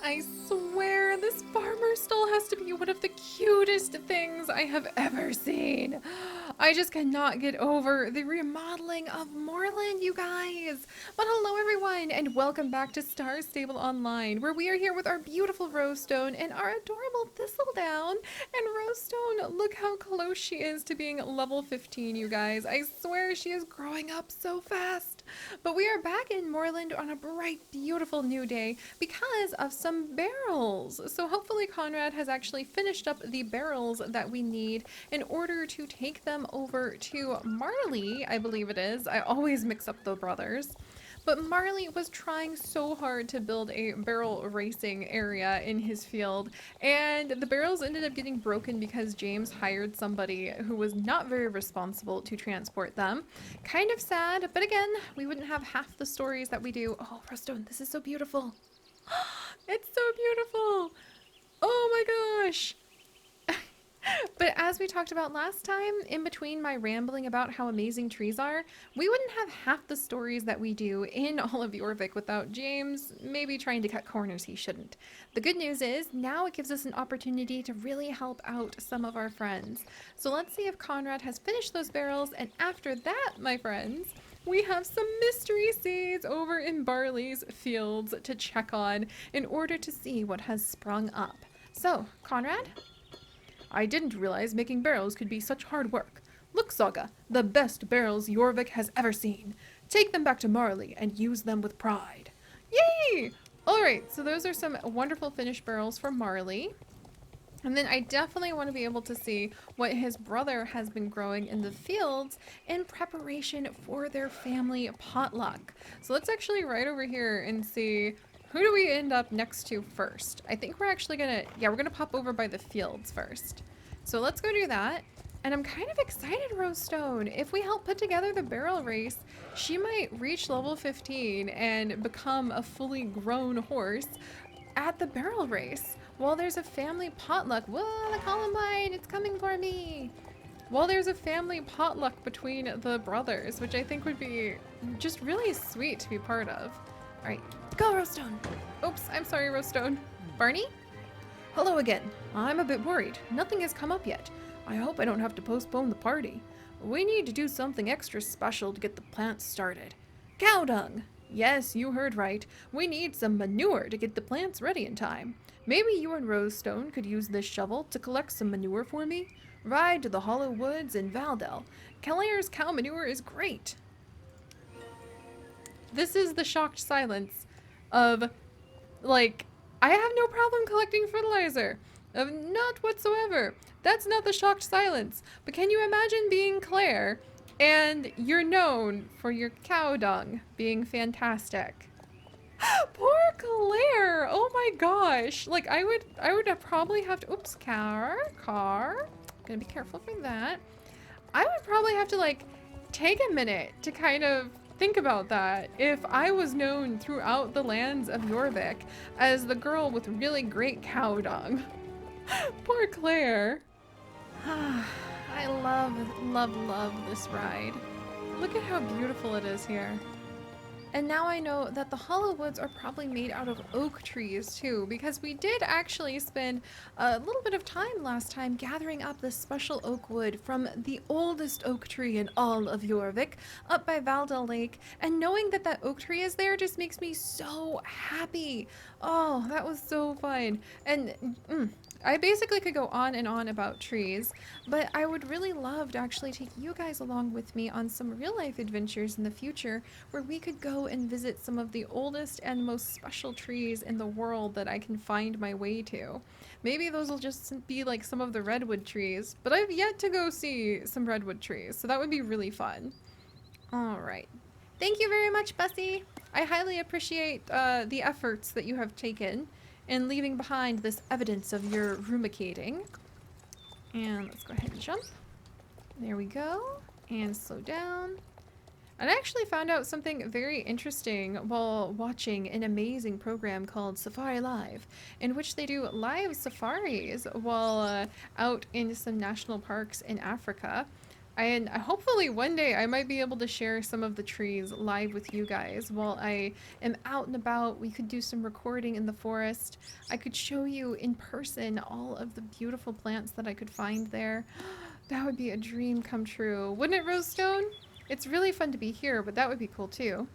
I swear this farmer stall has to be one of the cutest things I have ever seen. I just cannot get over the remodeling of Moreland, you guys. But hello everyone and welcome back to Star Stable Online, where we are here with our beautiful Rosestone and our adorable Thistledown. And Rosestone, look how close she is to being level 15, you guys. I swear she is growing up so fast. But we are back in Moreland on a bright, beautiful new day because of some barrels. So hopefully Conrad has actually finished up the barrels that we need in order to take them over to Marley, I believe it is. I always mix up the brothers. But Marley was trying so hard to build a barrel racing area in his field, and the barrels ended up getting broken because James hired somebody who was not very responsible to transport them. Kind of sad, but again, we wouldn't have half the stories that we do. Oh, Rostone, this is so beautiful. It's so beautiful. Oh my gosh. But as we talked about last time, in between my rambling about how amazing trees are, we wouldn't have half the stories that we do in all of Jorvik without James maybe trying to cut corners he shouldn't. The good news is, now it gives us an opportunity to really help out some of our friends. So let's see if Conrad has finished those barrels, and after that, my friends, we have some mystery seeds over in Barley's fields to check on in order to see what has sprung up. So, Conrad? I didn't realize making barrels could be such hard work. Look, Saga, the best barrels Jorvik has ever seen. Take them back to Marley and use them with pride. Yay! Alright, so those are some wonderful finished barrels for Marley. And then I definitely want to be able to see what his brother has been growing in the fields in preparation for their family potluck. So let's actually right over here and see, who do we end up next to first? I think we're actually gonna, we're gonna pop over by the fields first. So let's go do that. And I'm kind of excited, Rosestone. If we help put together the barrel race, she might reach level 15 and become a fully grown horse at the barrel race. While there's a family potluck. Whoa, the Columbine, it's coming for me. While there's a family potluck between the brothers, which I think would be just really sweet to be part of. All right, go, Rosestone. Oops, I'm sorry, Rosestone. Barney? Hello again. I'm a bit worried. Nothing has come up yet. I hope I don't have to postpone the party. We need to do something extra special to get the plants started. Cow dung! Yes, you heard right. We need some manure to get the plants ready in time. Maybe you and Rosestone could use this shovel to collect some manure for me? Ride to the Hollow Woods in Valdel. Callier's cow manure is great. This is the shocked silence of, like, I have no problem collecting fertilizer. Not whatsoever. That's not the shocked silence. But can you imagine being Claire and you're known for your cow dung being fantastic? Poor Claire! Oh my gosh! Like I would probably have to. Oops, car. Gonna be careful for that. I would probably have to like take a minute to kind of think about that if I was known throughout the lands of Jorvik as the girl with really great cow dung. Poor Claire. I love this ride. Look at how beautiful it is here. And now I know that the Hollow Woods are probably made out of oak trees too, because we did actually spend a little bit of time last time gathering up this special oak wood from the oldest oak tree in all of Jorvik, up by Valdel Lake, and knowing that that oak tree is there just makes me so happy. Oh, that was so fun. And I basically could go on and on about trees, but I would really love to actually take you guys along with me on some real life adventures in the future where we could go and visit some of the oldest and most special trees in the world that I can find my way to. Maybe those will just be like some of the redwood trees, but I've yet to go see some redwood trees, so that would be really fun. All right. Thank you very much, Bessie. I highly appreciate the efforts that you have taken in leaving behind this evidence of your rumicating. And let's go ahead and jump. There we go. And slow down. And I actually found out something very interesting while watching an amazing program called Safari Live, in which they do live safaris while out in some national parks in Africa. And hopefully one day I might be able to share some of the trees live with you guys while I am out and about. We could do some recording in the forest. I could show you in person all of the beautiful plants that I could find there. That would be a dream come true. Wouldn't it, Rosestone? It's really fun to be here, but that would be cool too.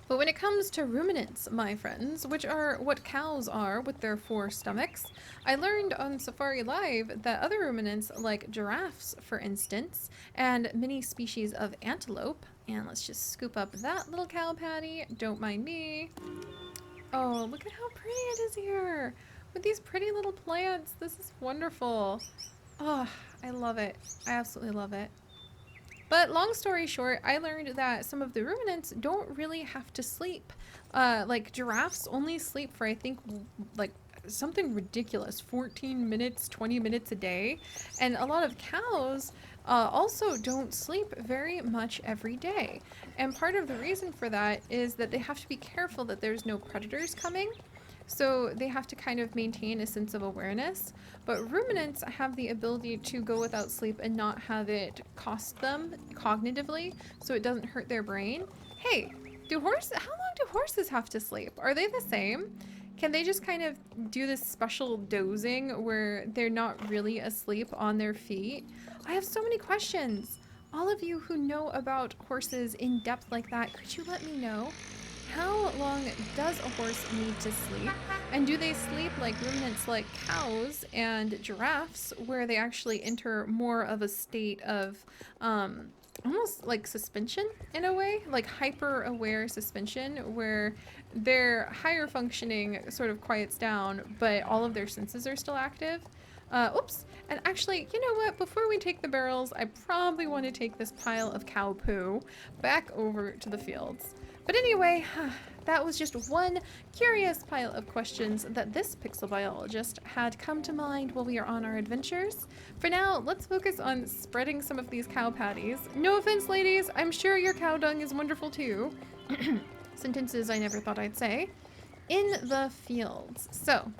But when it comes to ruminants, my friends, which are what cows are with their 4 stomachs, I learned on Safari Live that other ruminants, like giraffes, for instance, and many species of antelope, and let's just scoop up that little cow patty, don't mind me. Oh, look at how pretty it is here, with these pretty little plants. This is wonderful. Oh, I love it. I absolutely love it. But long story short, I learned that some of the ruminants don't really have to sleep. Like giraffes only sleep for, I think, like something ridiculous, 14 minutes, 20 minutes a day. And a lot of cows also don't sleep very much every day. And part of the reason for that is that they have to be careful that there's no predators coming. So they have to kind of maintain a sense of awareness. But ruminants have the ability to go without sleep and not have it cost them cognitively, so it doesn't hurt their brain. Hey, how long do horses have to sleep? Are they the same? Can they just kind of do this special dozing where they're not really asleep on their feet? I have so many questions. All of you who know about horses in depth like that, could you let me know? How long does a horse need to sleep? And do they sleep like ruminants like cows and giraffes, where they actually enter more of a state of almost like suspension in a way, like hyper aware suspension, where their higher functioning sort of quiets down, but all of their senses are still active? Oops. And actually, you know what? Before we take the barrels, I probably want to take this pile of cow poo back over to the fields. But anyway, that was just one curious pile of questions that this pixel biologist had come to mind while we are on our adventures. For now, let's focus on spreading some of these cow patties. No offense, ladies, I'm sure your cow dung is wonderful too. Sentences I never thought I'd say. In the fields. So,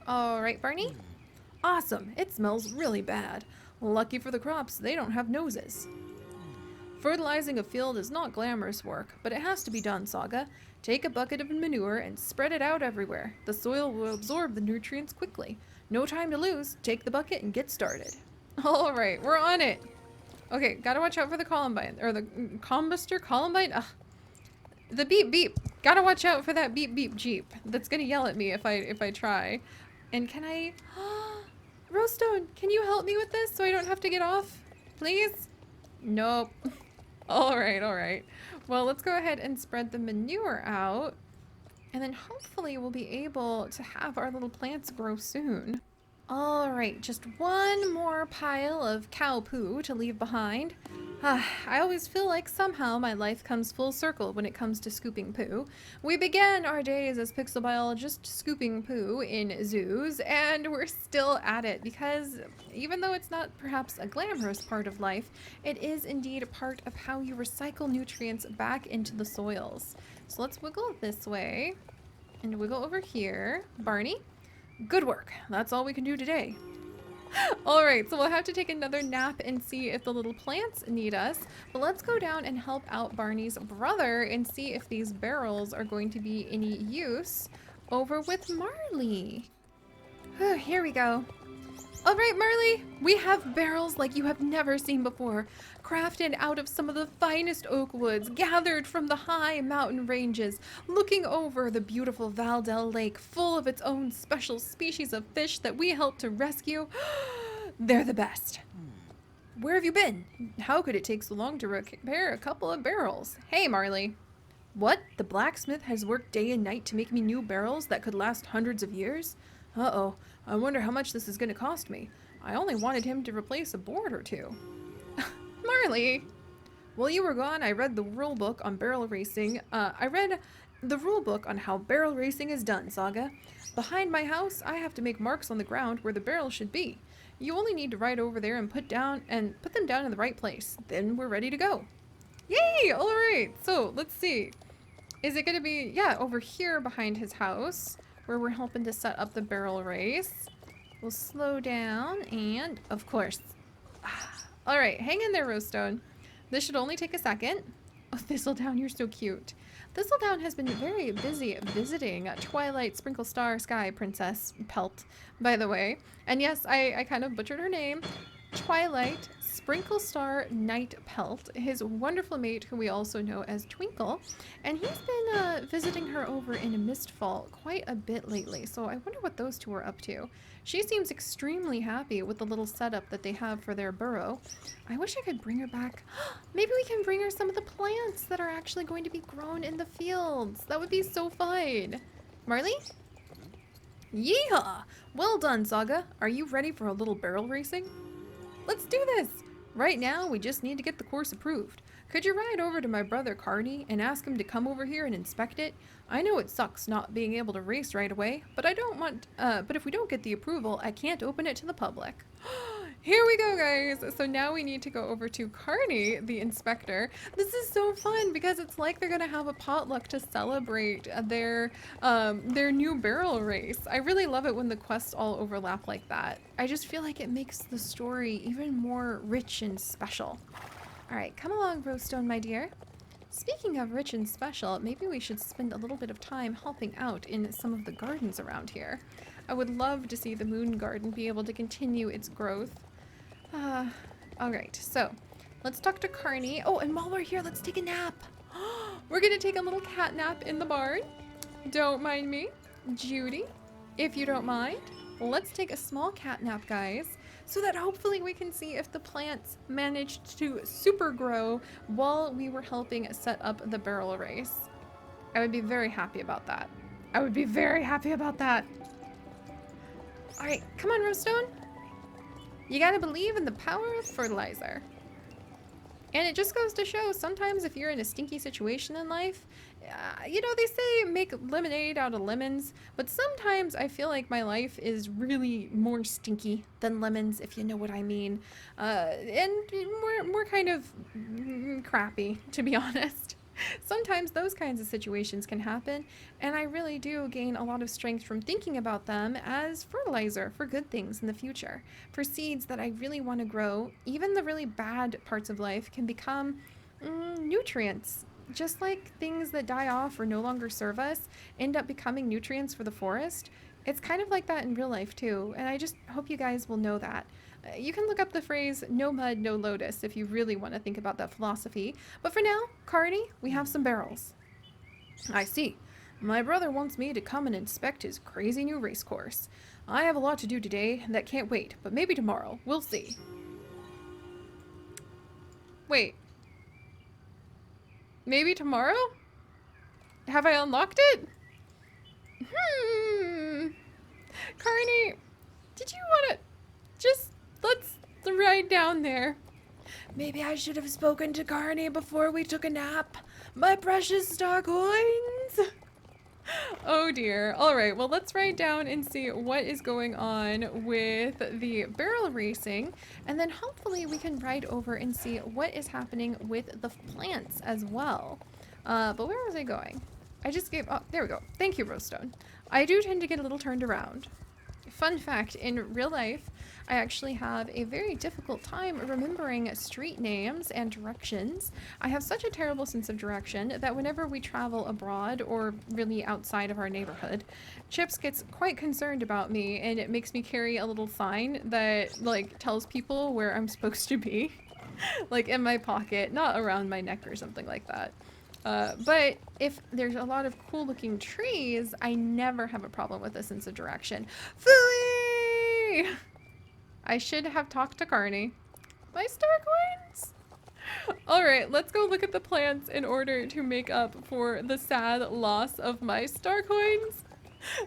all right, Barney? Awesome, it smells really bad. Lucky for the crops, they don't have noses. Fertilizing a field is not glamorous work, but it has to be done, Saga. Take a bucket of manure and spread it out everywhere. The soil will absorb the nutrients quickly. No time to lose. Take the bucket and get started. All right, we're on it. Okay, gotta watch out for the Columbine, or the Combuster Columbine. Ugh. The beep beep. Gotta watch out for that beep beep Jeep. That's gonna yell at me if I try. And can I? Rosestone, can you help me with this so I don't have to get off, please? Nope. All right. Well, let's go ahead and spread the manure out, and then hopefully we'll be able to have our little plants grow soon. All right, just one more pile of cow poo to leave behind. I always feel like somehow my life comes full circle when it comes to scooping poo. We began our days as pixel biologists scooping poo in zoos, and we're still at it because even though it's not perhaps a glamorous part of life, it is indeed a part of how you recycle nutrients back into the soils. So let's wiggle this way and wiggle over here. Barney? Good work. That's all we can do today. All right, so we'll have to take another nap and see if the little plants need us. But let's go down and help out Barney's brother and see if these barrels are going to be any use over with Marley. Here we go. All right, Marley, we have barrels like you have never seen before, crafted out of some of the finest oak woods, gathered from the high mountain ranges, looking over the beautiful Valdel Lake, full of its own special species of fish that we helped to rescue. They're the best. Where have you been? How could it take so long to repair a couple of barrels? Hey, Marley. What? The blacksmith has worked day and night to make me new barrels that could last hundreds of years? Uh-oh, I wonder how much this is going to cost me. I only wanted him to replace a board or two. Marley! While you were gone, I read the rule book on barrel racing. I read the rule book on how barrel racing is done, Saga. Behind my house, I have to make marks on the ground where the barrel should be. You only need to ride over there and put them down in the right place. Then we're ready to go. Yay! All right. So let's see. Is it going to be, yeah, over here behind his house, where we're helping to set up the barrel race. We'll slow down and, of course, All right, hang in there, Rosestone. This should only take a second. Oh, Thistledown, you're so cute. Thistledown has been very busy visiting Twilight Sprinkle Star Sky Princess Pelt, by the way. And yes, I kind of butchered her name. Twilight Sprinkle Star Night Pelt, his wonderful mate, who we also know as Twinkle. And he's been visiting her over in Mistfall quite a bit lately, so I wonder what those two are up to. She seems extremely happy with the little setup that they have for their burrow. I wish I could bring her back. Maybe we can bring her some of the plants that are actually going to be grown in the fields. That would be so fun. Marley? Yeehaw! Well done, Saga. Are you ready for a little barrel racing? Let's do this! Right now, we just need to get the course approved. Could you ride over to my brother Carney and ask him to come over here and inspect it? I know it sucks not being able to race right away, but but if we don't get the approval, I can't open it to the public. Here we go, guys. So now we need to go over to Carney, the inspector. This is so fun because it's like they're gonna have a potluck to celebrate their new barrel race. I really love it when the quests all overlap like that. I just feel like it makes the story even more rich and special. All right, come along, Rosestone, my dear. Speaking of rich and special, maybe we should spend a little bit of time helping out in some of the gardens around here. I would love to see the moon garden be able to continue its growth. All right, so let's talk to Carney. Oh, and while we're here, let's take a nap. We're gonna take a little cat nap in the barn. Don't mind me. Judy, if you don't mind, let's take a small cat nap, guys, so that hopefully we can see if the plants managed to super grow while we were helping set up the barrel race. I would be very happy about that. I would be very happy about that. All right, come on, Rosestone. You gotta believe in the power of fertilizer. And it just goes to show, sometimes if you're in a stinky situation in life, you know, they say make lemonade out of lemons, but sometimes I feel like my life is really more stinky than lemons, if you know what I mean. And more kind of crappy, to be honest. Sometimes those kinds of situations can happen, and I really do gain a lot of strength from thinking about them as fertilizer for good things in the future. For seeds that I really want to grow, even the really bad parts of life can become nutrients. Just like things that die off or no longer serve us end up becoming nutrients for the forest. It's kind of like that in real life too, and I just hope you guys will know that. You can look up the phrase, no mud, no lotus, if you really want to think about that philosophy. But for now, Carney, we have some barrels. I see. My brother wants me to come and inspect his crazy new race course. I have a lot to do today that can't wait, but maybe tomorrow. We'll see. Wait. Maybe tomorrow? Have I unlocked it? Carney, did you want to just... Let's ride down there. Maybe I should have spoken to Carney before we took a nap. My precious star coins. Oh dear. All right, well, let's ride down and see what is going on with the barrel racing. And then hopefully we can ride over and see what is happening with the plants as well. But where was I going? I just gave... Oh, there we go. Thank you, Rosestone. I do tend to get a little turned around. Fun fact, in real life, I actually have a very difficult time remembering street names and directions. I have such a terrible sense of direction that whenever we travel abroad or really outside of our neighborhood, Chips gets quite concerned about me, and it makes me carry a little sign that like tells people where I'm supposed to be, like in my pocket, not around my neck or something like that. But if there's a lot of cool looking trees, I never have a problem with a sense of direction. Phooey! I should have talked to Carney. My star coins! Alright, let's go look at the plants in order to make up for the sad loss of my star coins.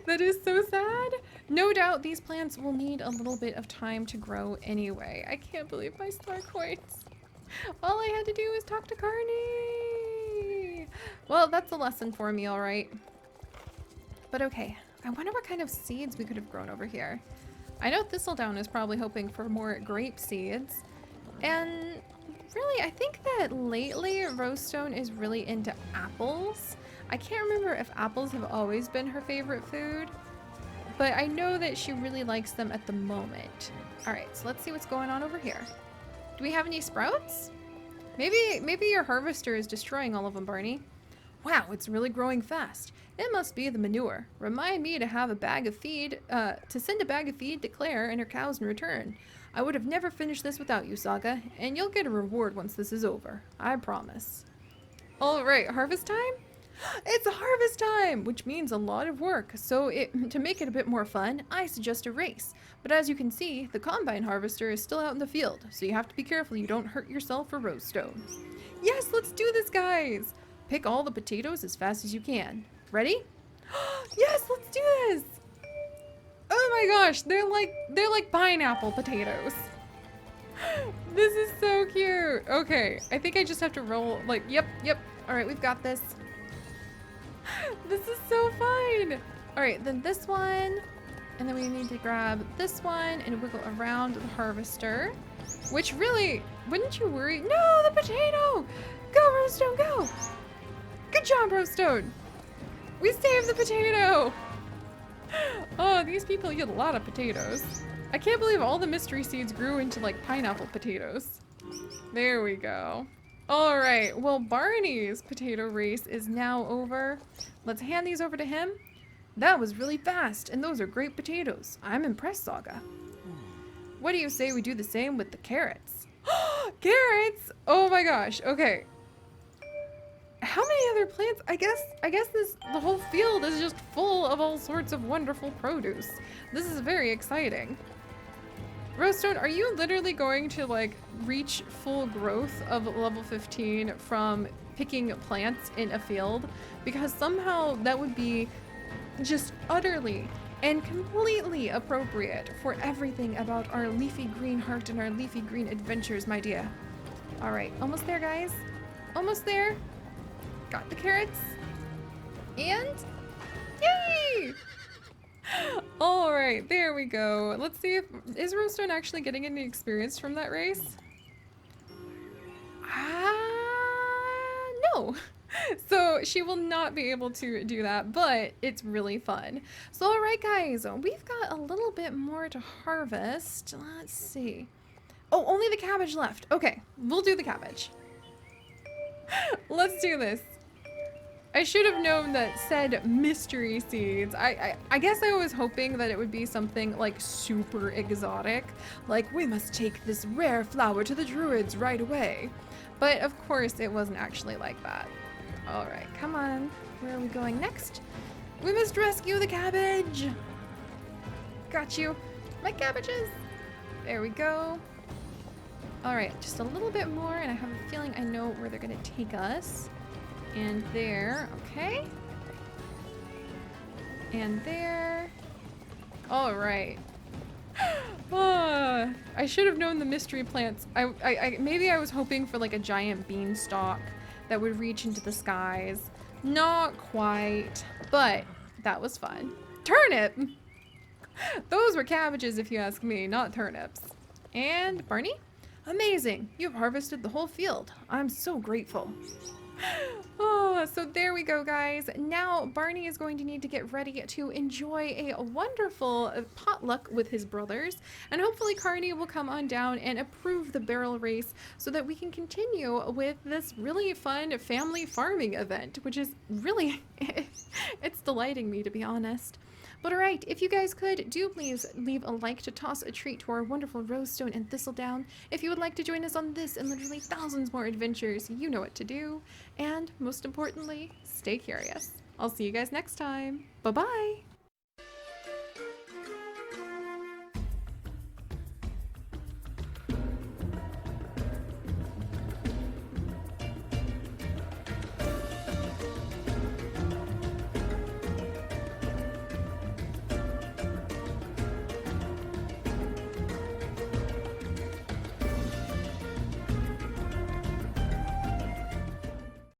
That is so sad. No doubt these plants will need a little bit of time to grow anyway. I can't believe my star coins. All I had to do was talk to Carney. Well, that's a lesson for me, alright. But okay, I wonder what kind of seeds we could have grown over here. I know Thistledown is probably hoping for more grape seeds. And really, I think that lately Rosestone is really into apples. I can't remember if apples have always been her favorite food, but I know that she really likes them at the moment. Alright, so let's see what's going on over here. Do we have any sprouts? Maybe your harvester is destroying all of them, Barney. Wow, it's really growing fast. It must be the manure. Remind me to have a bag of feed, to send a bag of feed to Claire and her cows in return. I would have never finished this without you, Saga, and you'll get a reward once this is over. I promise. All right, harvest time? It's harvest time, which means a lot of work. So to make it a bit more fun, I suggest a race. But as you can see, the combine harvester is still out in the field, so you have to be careful you don't hurt yourself or Rosestone. Yes, let's do this, guys! Pick all the potatoes as fast as you can. Ready? Yes, let's do this! Oh my gosh, they're like pineapple potatoes. This is so cute. Okay, I think I just have to roll, like, yep. All right, we've got this. This is so fun. All right, then this one, and then we need to grab this one and wiggle around the harvester, which really, wouldn't you worry? No, the potato! Go, Rosestone, go! Good job, Rosestone. We saved the potato. Oh, these people eat a lot of potatoes. I can't believe all the mystery seeds grew into like pineapple potatoes. There we go. All right, well, Barney's potato race is now over. Let's hand these over to him. That was really fast, and those are great potatoes. I'm impressed, Saga. What do you say we do the same with the carrots? Carrots! Oh my gosh, okay. How many other plants? I guess the whole field is just full of all sorts of wonderful produce. This is very exciting. Rosestone, are you literally going to like reach full growth of level 15 from picking plants in a field? Because somehow that would be just utterly and completely appropriate for everything about our leafy green heart and our leafy green adventures, my dear. All right, almost there, guys. Almost there. Got the carrots. And yay! All right, there we go. Let's see if is Rosestone actually getting any experience from that race? No. So she will not be able to do that, but it's really fun. So all right, guys, we've got a little bit more to harvest. Let's see. Oh, only the cabbage left. Okay, we'll do the cabbage. Let's do this. I should have known that said mystery seeds. I guess I was hoping that it would be something like super exotic. Like, we must take this rare flower to the druids right away. But of course it wasn't actually like that. All right, come on. Where are we going next? We must rescue the cabbage. Got you. My cabbages. There we go. All right, just a little bit more and I have a feeling I know where they're gonna take us. And there, okay. And there. All right. I should have known the mystery plants. Maybe I was hoping for like a giant beanstalk that would reach into the skies. Not quite, but that was fun. Turnip! Those were cabbages if you ask me, not turnips. And Barney? Amazing! You've harvested the whole field. I'm so grateful. Oh, so there we go, guys. Now Barney is going to need to get ready to enjoy a wonderful potluck with his brothers, and hopefully Carney will come on down and approve the barrel race so that we can continue with this really fun family farming event, which is really it's delighting me, to be honest. But alright, if you guys could, do please leave a like to toss a treat to our wonderful Rosestone and Thistledown. If you would like to join us on this and literally thousands more adventures, you know what to do. And most importantly, stay curious. I'll see you guys next time. Bye-bye!